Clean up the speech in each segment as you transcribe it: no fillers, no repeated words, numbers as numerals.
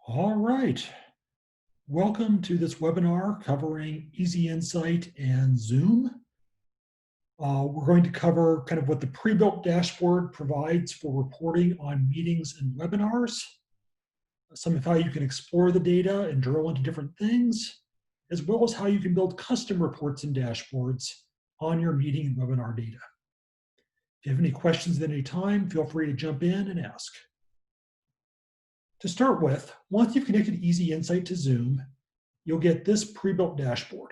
All right. Welcome to this webinar covering Easy Insight and Zoom. We're going to cover kind of what the pre-built dashboard provides for reporting on meetings and webinars, some of how you can explore the data and drill into different things, as well as how you can build custom reports and dashboards on your meeting and webinar data. If you have any questions at any time, feel free to jump in and ask. To start with, once you've connected Easy Insight to Zoom, you'll get this pre-built dashboard.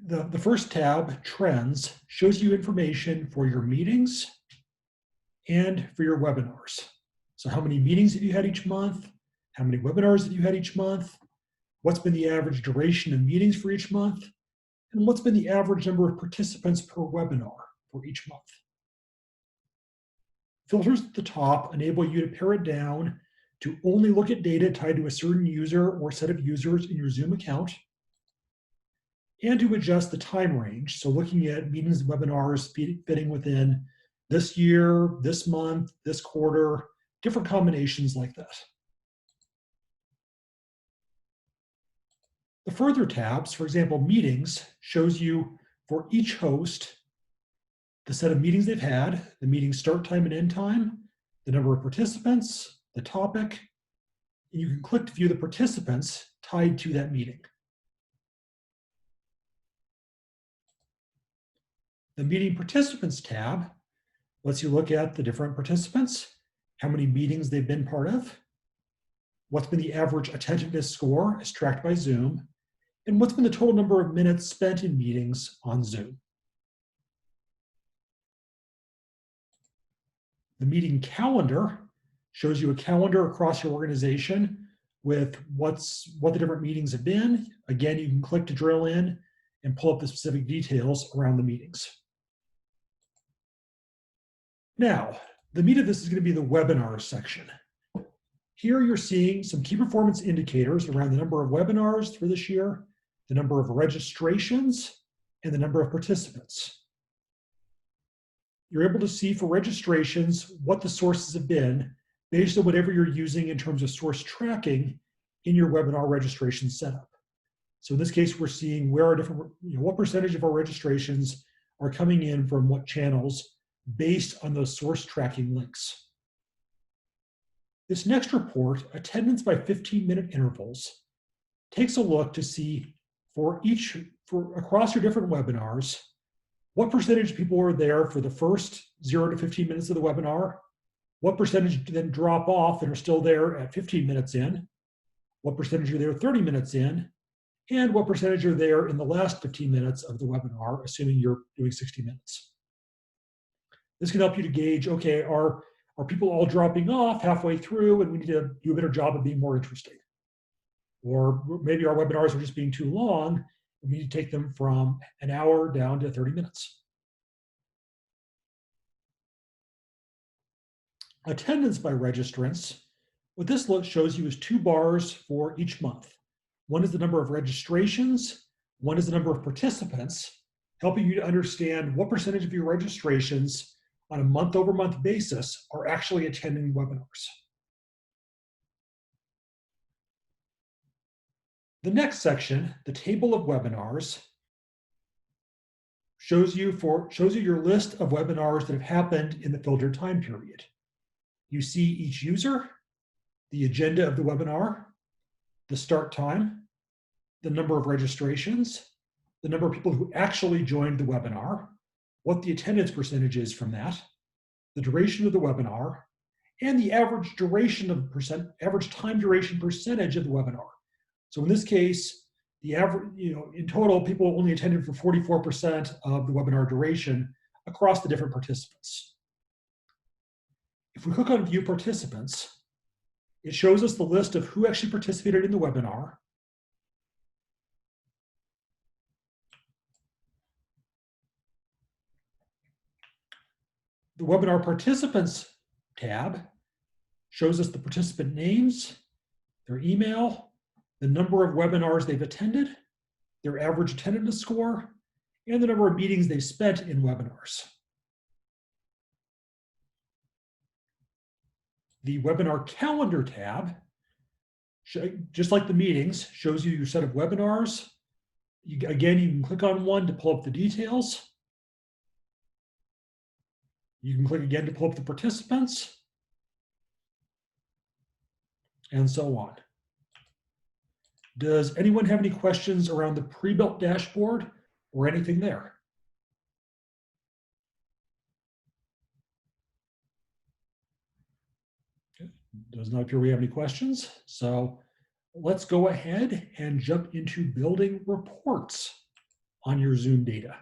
The first tab, Trends, shows you information for your meetings and for your webinars. So how many meetings have you had each month? How many webinars have you had each month? What's been the average duration of meetings for each month? And what's been the average number of participants per webinar for each month? Filters at the top enable you to pare it down to only look at data tied to a certain user or set of users in your Zoom account, and to adjust the time range. So looking at meetings and webinars fitting within this year, this month, this quarter, different combinations like that. The further tabs, for example, meetings, shows you for each host the set of meetings they've had, the meeting start time and end time, the number of participants, the topic, and you can click to view the participants tied to that meeting. The Meeting Participants tab lets you look at the different participants, how many meetings they've been part of, what's been the average attentiveness score as tracked by Zoom, and what's been the total number of minutes spent in meetings on Zoom. The meeting calendar shows you a calendar across your organization with what the different meetings have been. Again, you can click to drill in and pull up the specific details around the meetings. Now, the meat of this is going to be the webinar section. Here you're seeing some key performance indicators around the number of webinars for this year, the number of registrations, and the number of participants. You're able to see for registrations what the sources have been based on whatever you're using in terms of source tracking in your webinar registration setup. So in this case, we're seeing where our different, what percentage of our registrations are coming in from what channels based on those source tracking links. This next report, attendance by 15-minute intervals, takes a look to see for across your different webinars, what percentage of people are there for the first 0 to 15 minutes of the webinar, what percentage then drop off and are still there at 15 minutes in, what percentage are there 30 minutes in, and what percentage are there in the last 15 minutes of the webinar, assuming you're doing 60 minutes. This can help you to gauge, okay, are people all dropping off halfway through and we need to do a better job of being more interesting? Or maybe our webinars are just being too long and we need to take them from an hour down to 30 minutes. Attendance by registrants. What this shows you is 2 bars for each month. One is the number of registrations, one is the number of participants, helping you to understand what percentage of your registrations on a month-over-month basis are actually attending webinars. The next section, the table of webinars, shows you your list of webinars that have happened in the filtered time period. You see each user, the agenda of the webinar, the start time, the number of registrations, the number of people who actually joined the webinar, what the attendance percentage is from that, the duration of the webinar, and the average duration of average time duration percentage of the webinar. So in this case, the average, in total, people only attended for 44% of the webinar duration across the different participants. If we click on View Participants, it shows us the list of who actually participated in the webinar, the Webinar Participants tab shows us the participant names, their email, the number of webinars they've attended, their average attendance score, and the number of meetings they've spent in webinars. the webinar calendar tab, just like the meetings, shows you your set of webinars. Again, you can click on one to pull up the details. You can click again to pull up the participants, and so on. Does anyone have any questions around the pre-built dashboard or anything there? Okay. Does not appear we have any questions. So let's go ahead and jump into building reports on your Zoom data.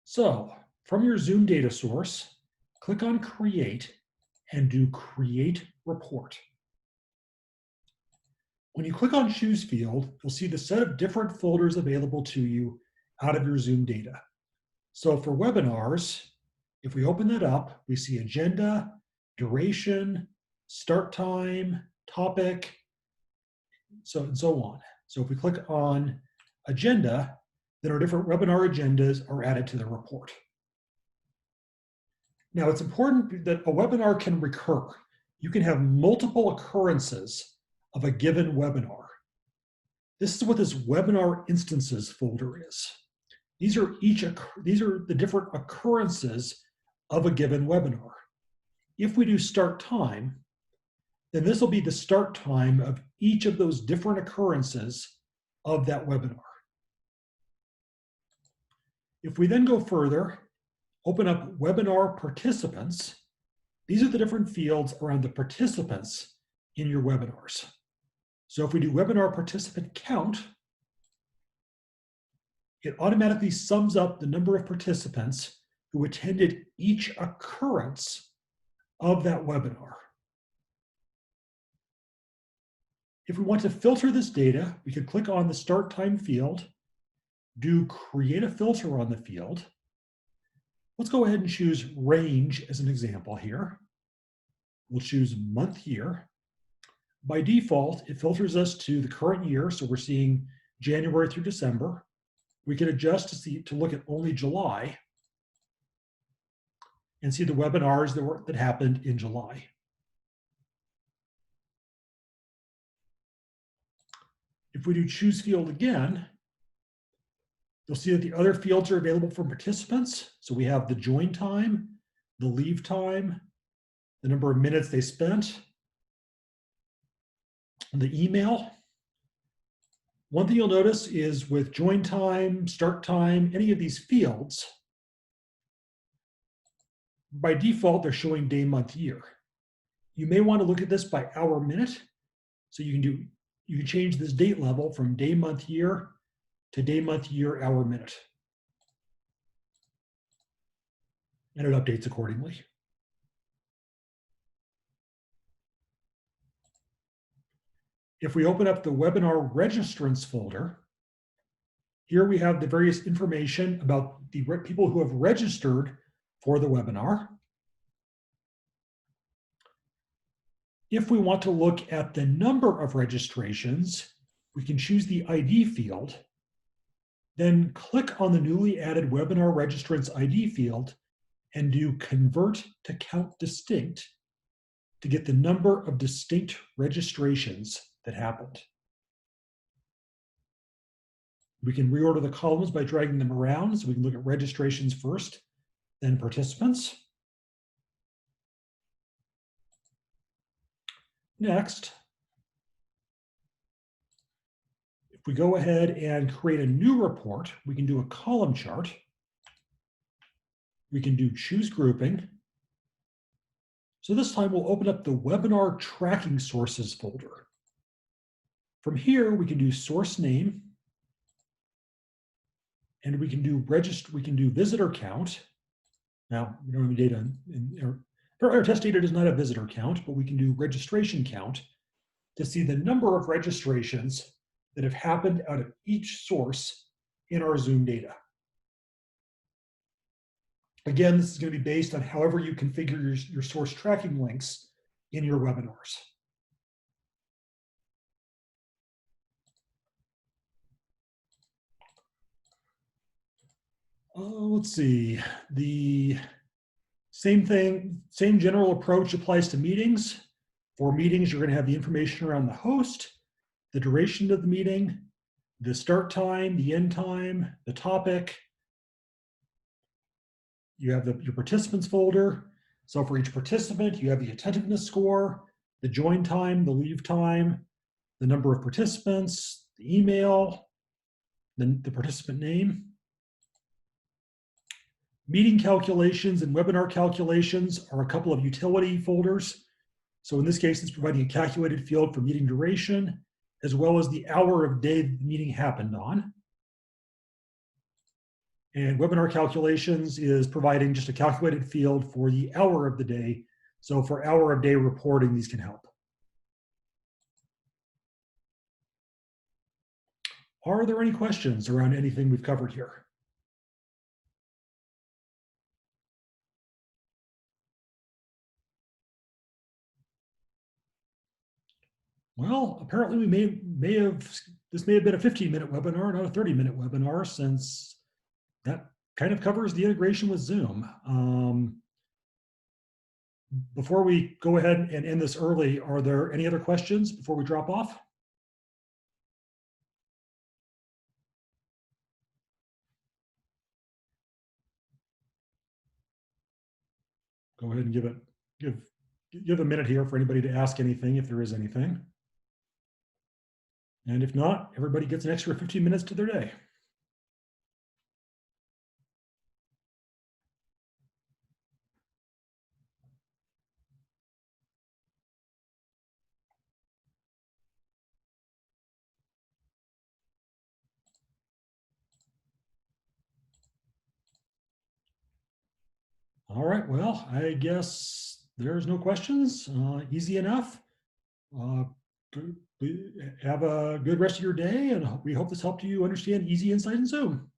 So from your Zoom data source, click on Create and do Create Report. When you click on Choose field, you'll see the set of different folders available to you out of your Zoom data. So for webinars, if we open that up, we see agenda, duration, start time, topic, and so on. So if we click on agenda, then our different webinar agendas are added to the report. Now it's important that a webinar can recur. You can have multiple occurrences of a given webinar. This is what this webinar instances folder is. These are the different occurrences of a given webinar. If we do start time, then this will be the start time of each of those different occurrences of that webinar. If we then go further, open up webinar participants, these are the different fields around the participants in your webinars. So if we do webinar participant count, it automatically sums up the number of participants who attended each occurrence of that webinar. If we want to filter this data, we could click on the start time field, do create a filter on the field. Let's go ahead and choose range as an example here. We'll choose month year. By default, it filters us to the current year, so we're seeing January through December. We can adjust to look at only July and see the webinars that happened in July. If we do choose field again, you'll see that the other fields are available for participants. So we have the join time, the leave time, the number of minutes they spent, the email. One thing you'll notice is with join time, start time, any of these fields, by default, they're showing day, month, year. You may want to look at this by hour, minute. So you can change this date level from day, month, year to day, month, year, hour, minute. And it updates accordingly. If we open up the webinar registrants folder, here we have the various information about the people who have registered for the webinar. If we want to look at the number of registrations, we can choose the ID field, then click on the newly added webinar registrants ID field and do convert to count distinct to get the number of distinct registrations that happened. We can reorder the columns by dragging them around, so we can look at registrations first, then participants. Next, if we go ahead and create a new report, we can do a column chart. We can do choose grouping. So this time we'll open up the webinar tracking sources folder. From here, we can do source name, and we can do visitor count. Now, we don't have any data our test data does not have visitor count, but we can do registration count to see the number of registrations that have happened out of each source in our Zoom data. Again, this is going to be based on however you configure your source tracking links in your webinars. Let's see, Same thing, same general approach applies to meetings. For meetings, you're going to have the information around the host, the duration of the meeting, the start time, the end time, the topic. You have your participants folder. So for each participant, you have the attentiveness score, the join time, the leave time, the number of participants, the email, the participant name. Meeting calculations and webinar calculations are a couple of utility folders. So in this case, it's providing a calculated field for meeting duration, as well as the hour of day the meeting happened on. And webinar calculations is providing just a calculated field for the hour of the day. So for hour of day reporting, these can help. Are there any questions around anything we've covered here? Well, apparently we this may have been a 15-minute webinar, not a 30-minute webinar, since that kind of covers the integration with Zoom. Before we go ahead and end this early, are there any other questions before we drop off? Go ahead and give a minute here for anybody to ask anything, if there is anything. And if not, everybody gets an extra 15 minutes to their day. All right, well, I guess there's no questions. Easy enough. Have a good rest of your day, and we hope this helped you understand Easy Insight in Zoom.